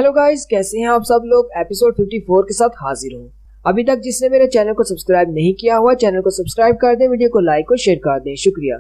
Hello guys, कैसे हैं आप सब लोग। एपिसोड 54 के साथ हाजिर हूँ। अभी तक जिसने मेरे चैनल को सब्सक्राइब नहीं किया हुआ, चैनल को सब्सक्राइब कर दें, वीडियो को लाइक और शेयर कर दें, शुक्रिया।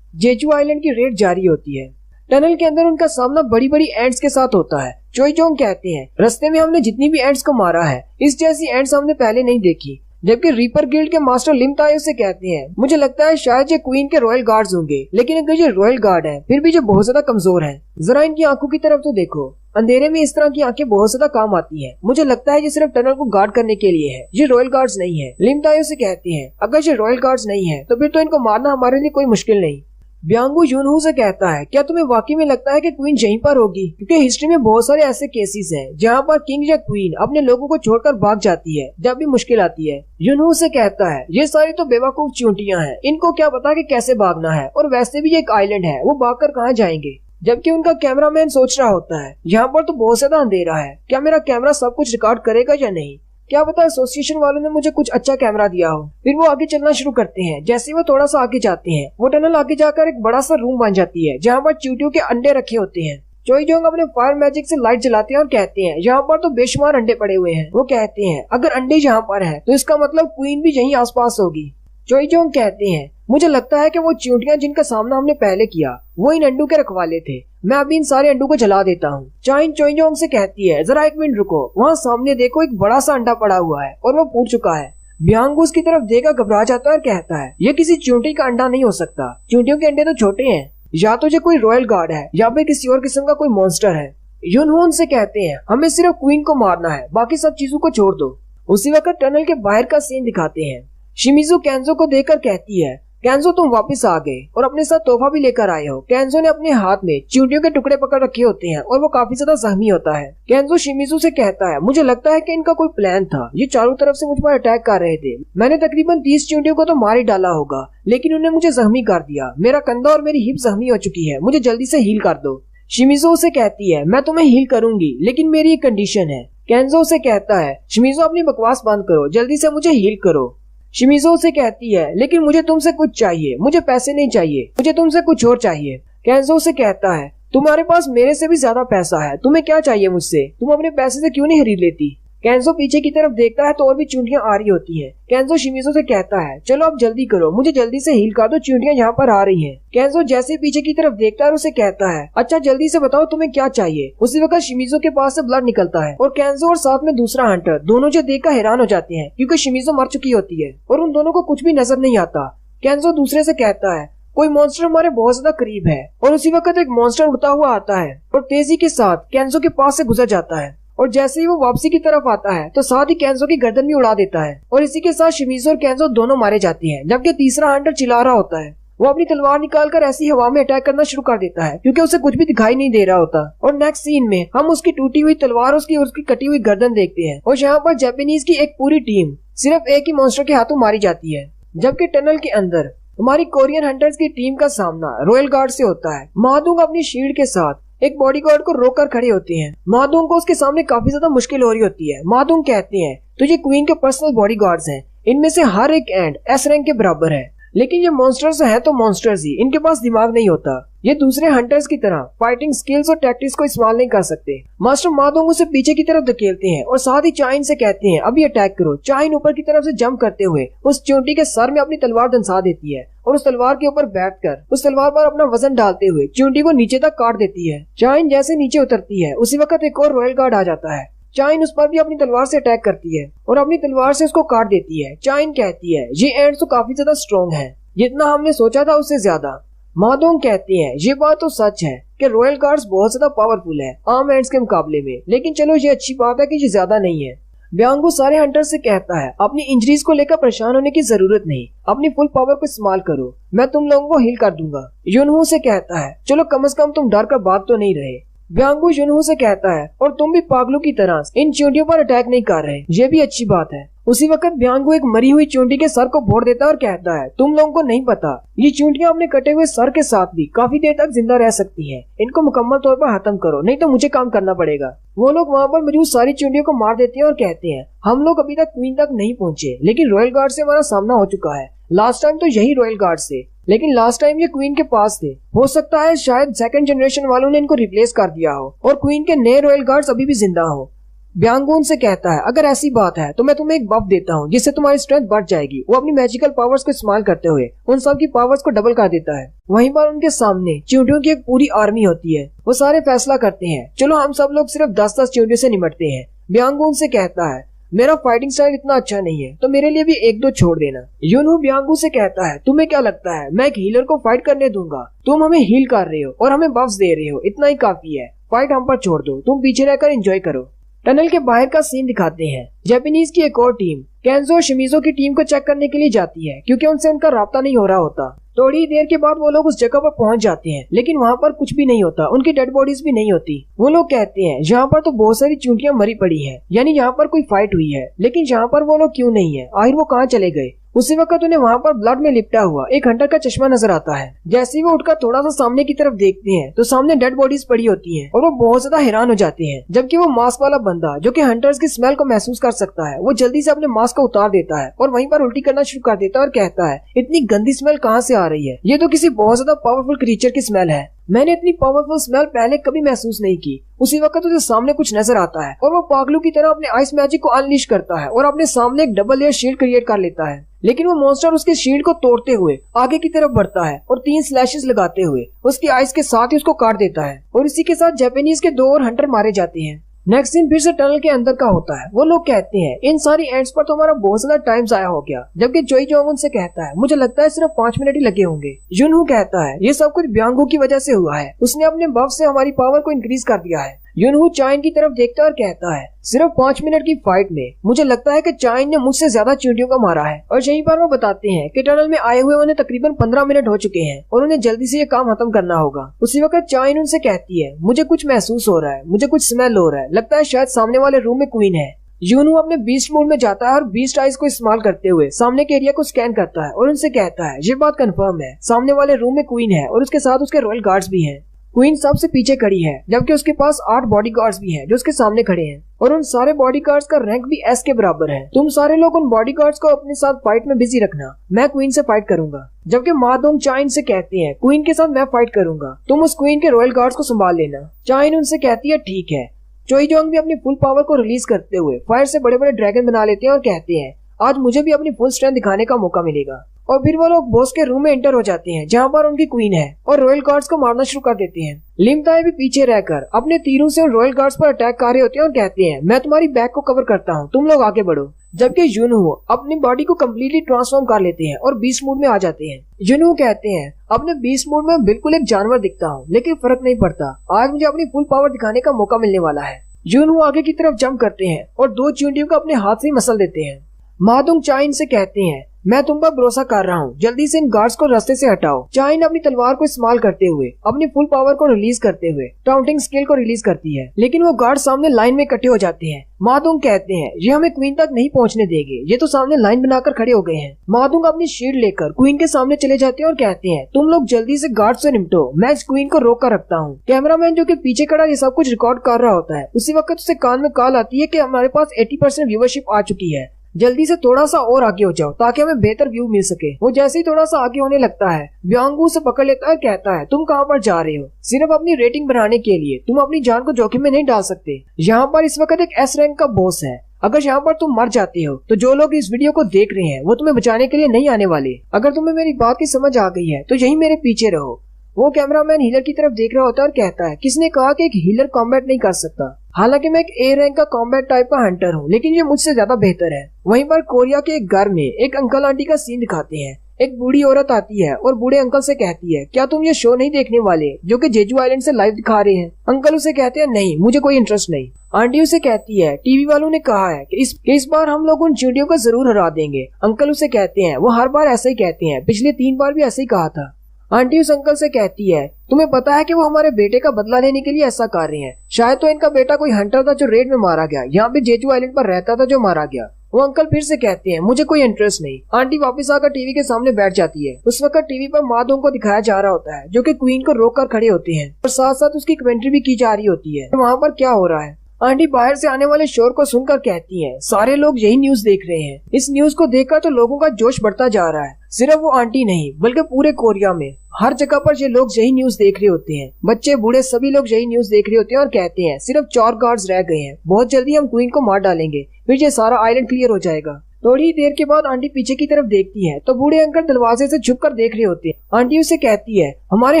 जेजू आइलैंड की रेड जारी होती है। टनल के अंदर उनका सामना बड़ी बड़ी एंट्स के साथ होता है। चोईजोंग कहते हैं, रास्ते में हमने जितनी भी एंट्स को मारा है, इस जैसी एंट्स हमने पहले नहीं देखी। जबकि रीपर गिल्ड के मास्टर लिम तायो से कहते हैं, मुझे लगता है शायद ये क्वीन के रॉयल गार्ड्स होंगे, लेकिन अगर ये रॉयल गार्ड है फिर भी ये बहुत ज्यादा कमजोर है। जरा इनकी आंखों की तरफ तो देखो, अंधेरे में इस तरह की आंखें बहुत ज्यादा काम आती हैं। मुझे लगता है ये सिर्फ टनल को गार्ड करने के लिए है, ये रॉयल गार्ड्स नहीं है। लिम तायो से कहते हैं, अगर ये रॉयल गार्ड्स नहीं है तो फिर तो इनको मारना हमारे लिए कोई मुश्किल नहीं। ब्यांगू यूनहू से कहता है, क्या तुम्हें वाकई में लगता है कि क्वीन यहीं पर होगी? क्योंकि हिस्ट्री में बहुत सारे ऐसे केसेस हैं जहां पर किंग या क्वीन अपने लोगों को छोड़कर भाग जाती है जब भी मुश्किल आती है। यूनहू से कहता है, ये सारी तो बेवकूफ चूंटियां हैं, इनको क्या पता कि कैसे भागना है, और वैसे भी ये एक आइलैंड है, वो भाग कर कहाँ जाएंगे। जबकि उनका कैमरामैन सोच रहा होता है, यहाँ पर तो बहुत ज्यादा अंधेरा है, क्या मेरा कैमरा सब कुछ रिकॉर्ड करेगा या नहीं। क्या पता एसोसिएशन वालों ने मुझे कुछ अच्छा कैमरा दिया हो। फिर वो आगे चलना शुरू करते हैं। जैसे वो थोड़ा सा आगे जाते हैं, वो टनल आगे जाकर एक बड़ा सा रूम बन जाती है जहाँ पर चींटियों के अंडे रखे होते हैं। चोईजोंग अपने फायर मैजिक से लाइट जलाते हैं और कहते हैं, यहाँ पर तो बेशुमार अंडे पड़े हुए हैं। वो कहते हैं, अगर अंडे यहाँ पर है तो इसका मतलब क्वीन भी यहीं आसपास होगी। चोईजोंग कहते हैं, मुझे लगता है कि वो चींटियां जिनका सामना हमने पहले किया वो इन अंडों के रखवाले थे। मैं अभी इन सारे अंडों को जला देता हूँ। चाइन चोईजोंग से कहती है, जरा एक मिनट रुको, वहाँ सामने देखो एक बड़ा सा अंडा पड़ा हुआ है और वो फूट चुका है। ब्यांगू उसकी तरफ देखकर घबरा जाता है और कहता है, ये किसी चींटी का अंडा नहीं हो सकता, चींटियों के अंडे तो छोटे हैं, या तो ये कोई रॉयल गार्ड है या फिर किसी और किस्म का कोई मॉन्स्टर है। यूनहू उनसे कहते हैं, हमें सिर्फ क्वीन को मारना है, बाकी सब चीजों को छोड़ दो। उसी वक्त टनल के बाहर का सीन दिखाते हैं। शिमिजू केंजो को देखकर कहती है, केंजो तुम वापस आ गए और अपने साथ तोहफा भी लेकर आए हो। केंजो ने अपने हाथ में चींटियों के टुकड़े पकड़ रखे होते हैं और वो काफी ज्यादा जख्मी होता है। केंजो शिमिजू से कहता है, मुझे लगता है कि इनका कोई प्लान था, ये चारों तरफ से मुझ पर अटैक कर रहे थे। मैंने तकरीबन 30 चींटियों को तो मार ही डाला होगा, लेकिन उन्हें मुझे जख्मी कर दिया। मेरा कंधा और मेरी हिप जख्मी हो चुकी है, मुझे जल्दी से हील कर दो। शिमिजू से कहती है, मैं तुम्हें हील करूंगी, लेकिन मेरी एक कंडीशन है। केंजो से कहता है, शिमिजू अपनी बकवास बंद करो, जल्दी से मुझे हील करो। शिमिजू से कहती है, लेकिन मुझे तुमसे कुछ चाहिए, मुझे पैसे नहीं चाहिए, मुझे तुमसे कुछ और चाहिए। केंजो से कहता है, तुम्हारे पास मेरे से भी ज्यादा पैसा है, तुम्हें क्या चाहिए मुझसे, तुम अपने पैसे से क्यों नहीं खरीद लेती। केंजो पीछे की तरफ देखता है तो और भी चींटियां आ रही होती हैं। केंजो शिमिजू से कहता है, चलो अब जल्दी करो, मुझे जल्दी से हील कर दो, चींटियां यहाँ पर आ रही हैं। केंजो जैसे पीछे की तरफ देखता है उसे कहता है, अच्छा जल्दी से बताओ तुम्हें क्या चाहिए। उसी वक्त शिमिजू के पास से ब्लड निकलता है और केंजो और साथ में दूसरा हंटर दोनों जो देखकर हैरान हो जाते हैं, क्योंकि शिमिजू मर चुकी होती है और उन दोनों को कुछ भी नजर नहीं आता। केंजो दूसरे से कहता है, कोई मॉन्स्टर हमारे बहुत ज्यादा करीब है। और उसी वक्त एक मॉन्स्टर उड़ता हुआ आता है और तेजी के साथ केंजो के पास से गुजर जाता है, और जैसे ही वो वापसी की तरफ आता है तो साथ ही केंजो की गर्दन भी उड़ा देता है, और इसी के साथ शिमिजू और केंजो दोनों मारे जाते हैं। जबकि तीसरा हंटर चिल्ला रहा होता है, वो अपनी तलवार निकालकर ऐसी हवा में अटैक करना शुरू कर देता है क्योंकि उसे कुछ भी दिखाई नहीं दे रहा होता। और नेक्स्ट सीन में हम उसकी टूटी हुई तलवार उसकी कटी हुई गर्दन देखते हैं, और यहाँ पर जापानीज की एक पूरी टीम सिर्फ एक ही मॉन्स्टर के हाथों मारी जाती है। जबकि टनल के अंदर हमारी कोरियन हंटर्स की टीम का सामना रॉयल गार्ड से होता है। मादुंग अपनी शील्ड के साथ एक बॉडीगार्ड को रोककर खड़े होते हैं। मादुंग को उसके सामने काफी ज्यादा मुश्किल हो रही होती है। मादुंग कहते हैं, तो ये क्वीन के पर्सनल बॉडीगार्ड्स हैं, इनमें से हर एक एंड एस रैंक के बराबर है, लेकिन ये मॉन्स्टर्स हैं तो मॉन्स्टर्स ही, इनके पास दिमाग नहीं होता। ये दूसरे हंटर्स की तरह फाइटिंग स्किल्स और टैक्टिक्स को इस्तेमाल नहीं कर सकते। मास्टर मादोंग उसे पीछे की तरफ धकेलते हैं और साथ ही चाइन से कहते हैं, अभी अटैक करो। चाइन ऊपर की तरफ से जंप करते हुए उस चींटी के सर में अपनी तलवार दंसा देती है और उस तलवार के ऊपर बैठकर उस तलवार पर अपना वजन डालते हुए चींटी को नीचे तक काट देती है। चाइन जैसे नीचे उतरती है उसी वक्त एक और रॉयल गार्ड आ जाता है। चाइन उस पर भी अपनी तलवार से अटैक करती है और अपनी तलवार से उसको काट देती है। चाइन कहती है, ये एंड्स तो काफी ज्यादा स्ट्रॉन्ग है, जितना हमने सोचा था उससे ज्यादा। मादोंग कहते हैं, ये बात तो सच है कि रॉयल गार्ड्स बहुत ज्यादा पावरफुल है आम एंड्स के मुकाबले में, लेकिन चलो ये अच्छी बात है कि ये ज्यादा नहीं है। ब्यांगू सारे हंटर से कहता है, अपनी इंजरीज को लेकर परेशान होने की जरूरत नहीं, अपनी फुल पावर को इस्तेमाल करो, मैं तुम लोगों को हील कर दूंगा। यूनहू से कहता है, चलो कम से कम तुम डर कर भाग तो नहीं रहे। ब्यांगू यूनहू से कहता है, और तुम भी पागलों की तरह इन चींटियों पर अटैक नहीं कर रहे, ये भी अच्छी बात है। उसी वक्त ब्यांगू एक मरी हुई चींटी के सर को फोड़ देता है और कहता है, तुम लोगों को नहीं पता, ये चींटियां अपने कटे हुए सर के साथ भी काफी देर तक जिंदा रह सकती हैं। इनको मुकम्मल तौर पर खत्म करो, नहीं तो मुझे काम करना पड़ेगा। वो लोग वहाँ पर मौजूद सारी चींटियों को मार देते हैं और कहते हैं, हम लोग अभी तक क्वीन तक नहीं पहुँचे, लेकिन रॉयल गार्ड से हमारा सामना हो चुका है। लास्ट टाइम तो यही रॉयल गार्ड से लेकिन लास्ट टाइम ये क्वीन के पास थे। हो सकता है शायद सेकंड जनरेशन वालों ने इनको रिप्लेस कर दिया हो और क्वीन के नए रॉयल गार्ड्स अभी भी जिंदा हो। ब्यांगो उनसे कहता है, अगर ऐसी बात है तो मैं तुम्हें एक बफ देता हूँ जिससे तुम्हारी स्ट्रेंथ बढ़ जाएगी। वो अपनी मैजिकल पावर्स को इस्तेमाल करते हुए उन सब की पावर्स को डबल कर देता है। वहीं पर उनके सामने चींटियों की एक पूरी आर्मी होती है। वो सारे फैसला करते हैं, चलो हम सब लोग सिर्फ 10-10 चींटियों से निपटते हैं। ब्यांगो उनसे कहता है, मेरा फाइटिंग स्टाइल इतना अच्छा नहीं है तो मेरे लिए भी 1-2 छोड़ देना। यूनहू ब्यांगो से कहता है, तुम्हें क्या लगता है मैं एक हीलर को फाइट करने दूंगा? तुम हमें हील कर रहे हो और हमें बफ्स दे रहे हो, इतना ही काफी है। फाइट हम पर छोड़ दो, तुम पीछे रहकर एंजॉय करो। टनल के बाहर का सीन दिखाते हैं। जापानीज की एक और टीम केंजो और शिमिजो की टीम को चेक करने के लिए जाती है क्योंकि उनसे उनका राब्ता नहीं हो रहा होता। थोड़ी देर के बाद वो लोग उस जगह पर पहुंच जाते हैं लेकिन वहाँ पर कुछ भी नहीं होता, उनकी डेड बॉडीज भी नहीं होती। वो लोग कहते हैं यहाँ पर तो बहुत सारी चींटियां मरी पड़ी हैं, यानी यहाँ पर कोई फाइट हुई है, लेकिन यहाँ पर वो लोग क्यों नहीं है? आखिर वो कहाँ चले गए? उसी वक्त उन्हें वहाँ पर ब्लड में लिपटा हुआ एक हंटर का चश्मा नजर आता है। जैसे ही वो उठकर थोड़ा सा सामने की तरफ देखते हैं तो सामने डेड बॉडीज पड़ी होती हैं और वो बहुत ज्यादा हैरान हो जाते हैं। जबकि वो मास्क वाला बंदा जो कि हंटर्स की स्मेल को महसूस कर सकता है, वो जल्दी से अपने मास्क को उतार देता है और वहीं पर उल्टी करना शुरू कर देता है और कहता है, इतनी गंदी स्मेल कहाँ से आ रही है? ये तो किसी बहुत ज्यादा पावरफुल क्रीचर की स्मेल है। मैंने इतनी पावरफुल स्मेल पहले कभी महसूस नहीं की। उसी वक्त उसे सामने कुछ नजर आता है और वो पागलू की तरह अपने आइस मैजिक को अनलीश करता है और अपने सामने एक डबल लेयर शील्ड क्रिएट कर लेता है। लेकिन वो मॉन्स्टर उसके शील्ड को तोड़ते हुए आगे की तरफ बढ़ता है और 3 स्लैशेस लगाते हुए उसकी आइस के साथ ही उसको काट देता है और इसी के साथ जापानीज के 2 और हंटर मारे जाते हैं। नेक्स्ट सीन फिर से टनल के अंदर का होता है। वो लोग कहते हैं, इन सारी एंड्स पर तो हमारा बहुत ज्यादा टाइम जाया हो गया। जबकि चोई जोंग उनसे कहता है, मुझे लगता है सिर्फ 5 मिनट ही लगे होंगे। यूनहू कहता है, ये सब कुछ ब्यांगो की वजह से हुआ है, उसने अपने बफ से हमारी पावर को इंक्रीज कर दिया है। यूनहू चाइन की तरफ देखता है और कहता है, सिर्फ 5 मिनट की फाइट में मुझे लगता है कि चाइन ने मुझसे ज्यादा चींटियों को मारा है। और यहीं पर वो बताते हैं कि टनल में आए हुए उन्हें तकरीबन 15 मिनट हो चुके हैं और उन्हें जल्दी से ये काम खत्म करना होगा। उसी वक्त चाइन उनसे कहती है, मुझे कुछ महसूस हो रहा है, मुझे कुछ स्मेल हो रहा है, लगता है शायद सामने वाले रूम में क्वीन है। यूनहू अपने बीस्ट मोड में जाता है और बीस्ट आइज को इस्तेमाल करते हुए सामने के एरिया को स्कैन करता है और उनसे कहता है, ये बात कंफर्म है, सामने वाले रूम में क्वीन है और उसके साथ उसके रॉयल गार्ड्स भी हैं। क्वीन सबसे पीछे खड़ी है जबकि उसके पास 8 बॉडीगार्ड्स भी हैं जो उसके सामने खड़े हैं और उन सारे बॉडीगार्ड्स का रैंक भी एस के बराबर है। तुम सारे लोग उन बॉडीगार्ड्स को अपने साथ फाइट में बिजी रखना, मैं क्वीन से फाइट करूंगा। जबकि मादोंग चाइन से कहते हैं, क्वीन के साथ मैं फाइट करूंगा, तुम उस क्वीन के रॉयल गार्ड्स को संभाल लेना। चाइन उनसे कहती है, ठीक है। चोई जोंग भी अपनी फुल पावर को रिलीज करते हुए फायर से बड़े बड़े ड्रैगन बना लेते हैं और कहते हैं, आज मुझे भी अपनी फुल स्ट्रेंथ दिखाने का मौका मिलेगा। और फिर वो लोग बॉस के रूम में एंटर हो जाते हैं जहाँ पर उनकी क्वीन है और रॉयल गार्ड्स को मारना शुरू कर देते हैं। लिमताई भी पीछे रहकर अपने तीरों से उन रॉयल गार्ड्स पर अटैक कर रहे होते हैं और कहते हैं, मैं तुम्हारी बैक को कवर करता हूँ, तुम लोग आगे बढ़ो। जबकि यूनहू अपनी बॉडी को कम्प्लीटली ट्रांसफॉर्म कर लेते हैं और बीस्ट मोड में आ जाते हैं। यूनहू कहते हैं, अपने बीस्ट मोड में बिल्कुल एक जानवर दिखता हूँ लेकिन फर्क नहीं पड़ता, आज मुझे अपनी फुल पावर दिखाने का मौका मिलने वाला है। यूनहू आगे की तरफ जंप करते हैं और 2 चींटियों को अपने हाथ से मसल देते हैं। मादोंग चाइन से कहते हैं, मैं तुम पर भरोसा कर रहा हूँ, जल्दी से इन गार्ड्स को रास्ते से हटाओ। चाइन अपनी तलवार को इस्तेमाल करते हुए अपनी फुल पावर को रिलीज करते हुए टाउंटिंग स्किल को रिलीज करती है, लेकिन वो गार्ड सामने लाइन में इकट्ठे हो जाते हैं। मादोंग कहते हैं, ये हमें क्वीन तक नहीं पहुँचने देंगे, ये तो सामने लाइन बनाकर खड़े हो गए हैं। मादोंग अपनी शील्ड लेकर क्वीन के सामने चले जाते हैं और कहते हैं, तुम लोग जल्दी से गार्ड से निपटो, मैं इस क्वीन को रोक कर रखता हूँ। कैमरामैन जो कि पीछे खड़ा ये सब कुछ रिकॉर्ड कर रहा होता है, उसी वक्त उसे कान में कॉल आती है कि हमारे पास 80% व्यूअरशिप आ चुकी है, जल्दी से थोड़ा सा और आगे हो जाओ ताकि हमें बेहतर व्यू मिल सके। वो जैसे ही थोड़ा सा आगे होने लगता है, ब्यांगो से पकड़ लेता है और कहता है, तुम कहाँ पर जा रहे हो? सिर्फ अपनी रेटिंग बढ़ाने के लिए तुम अपनी जान को जोखिम में नहीं डाल सकते। यहाँ पर इस वक्त एक एस रैंक का बॉस है, अगर यहाँ पर तुम मर जाते हो तो जो लोग इस वीडियो को देख रहे हैं वो तुम्हें बचाने के लिए नहीं आने वाले। अगर तुम्हें मेरी बात की समझ आ गई है तो यही मेरे पीछे रहो। वो कैमरामैन हीलर की तरफ देख रहा होता है और कहता है, किसने कहा कि एक हीलर कॉम्बैट नहीं कर सकता? हालांकि मैं एक ए रैंक का कॉम्बैट टाइप का हंटर हूँ, लेकिन ये मुझसे ज्यादा बेहतर है। वहीं पर कोरिया के एक घर में एक अंकल आंटी का सीन दिखाते हैं। एक बूढ़ी औरत आती है और बूढ़े अंकल से कहती है, क्या तुम ये शो नहीं देखने वाले जो कि जेजू आइलैंड से लाइव दिखा रहे हैं? अंकल उसे कहते हैं, नहीं, मुझे कोई इंटरेस्ट नहीं। आंटी उसे कहती है, टीवी वालों ने कहा है कि इस बार हम लोग उन चींटियों को जरूर हरा देंगे। अंकल उसे कहते हैं, वो हर बार ऐसा ही कहते हैं, पिछले 3 बार भी ऐसे ही कहा था। आंटी उस अंकल से कहती है, तुम्हें पता है कि वो हमारे बेटे का बदला लेने के लिए ऐसा कर रहे हैं। शायद तो इनका बेटा कोई हंटर था जो रेड में मारा गया, यहाँ पे जेजू आइलैंड पर रहता था जो मारा गया। वो अंकल फिर से कहते हैं, मुझे कोई इंटरेस्ट नहीं। आंटी वापस आकर टीवी के सामने बैठ जाती है। उस वक्त टीवी पर मादोंग को दिखाया जा रहा होता है जो कि क्वीन को रोक कर खड़े होते हैं और साथ साथ उसकी कमेंट्री भी की जा रही होती है वहाँ पर क्या हो रहा है। आंटी बाहर से आने वाले शोर को सुनकर कहती हैं, सारे लोग यही न्यूज देख रहे हैं। इस न्यूज को देखकर तो लोगों का जोश बढ़ता जा रहा है। सिर्फ वो आंटी नहीं बल्कि पूरे कोरिया में हर जगह पर ये लोग यही न्यूज देख रहे होते हैं। बच्चे बूढ़े सभी लोग यही न्यूज देख रहे होते हैं और कहते हैं सिर्फ 4 गार्ड्स रह गए हैं, बहुत जल्दी हम क्वीन को मार डालेंगे, फिर ये सारा आइलैंड क्लियर हो जाएगा। थोड़ी ही देर के बाद आंटी पीछे की तरफ देखती है तो बूढ़े अंकल दरवाजे से छुपकर देख रहे होते हैं। आंटी उसे कहती है, हमारे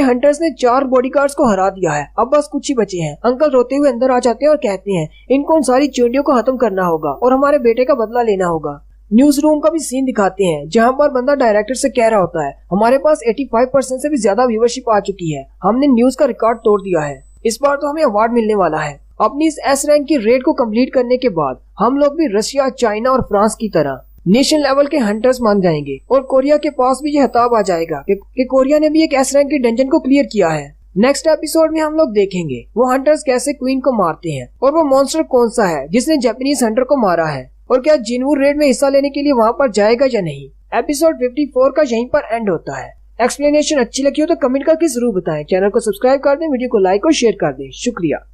हंटर्स ने 4 बॉडीगार्ड्स को हरा दिया है, अब बस कुछ ही बचे हैं। अंकल रोते हुए अंदर आ जाते हैं और कहते हैं, इनको उन सारी चोटियों को खत्म करना होगा और हमारे बेटे का बदला लेना होगा। न्यूज रूम का भी सीन दिखाते हैं जहाँ पर बंदा डायरेक्टर से कह रहा होता है, हमारे पास 85% से भी ज्यादा व्यूअरशिप आ चुकी है, हमने न्यूज का रिकॉर्ड तोड़ दिया है, इस बार तो हमें अवार्ड मिलने वाला है। अपनी इस एस रैंक की रेड को कंप्लीट करने के बाद हम लोग भी रशिया, चाइना और फ्रांस की तरह नेशनल लेवल के हंटर्स मान जाएंगे और कोरिया के पास भी ये खिताब आ जाएगा कि कोरिया ने भी एक एस रैंक की डंजन को क्लियर किया है। नेक्स्ट एपिसोड में हम लोग देखेंगे वो हंटर्स कैसे क्वीन को मारते हैं और वो मॉन्स्टर कौन सा है जिसने जापानीज हंटर को मारा है, और क्या जिनवू रेड में हिस्सा लेने के लिए वहाँ पर जाएगा या नहीं। एपिसोड 54 का यहीं पर एंड होता है। एक्सप्लेनेशन अच्छी लगी हो तो कमेंट करके जरूर बताएं। चैनल को सब्सक्राइब कर दें, वीडियो को लाइक और शेयर कर दें। शुक्रिया।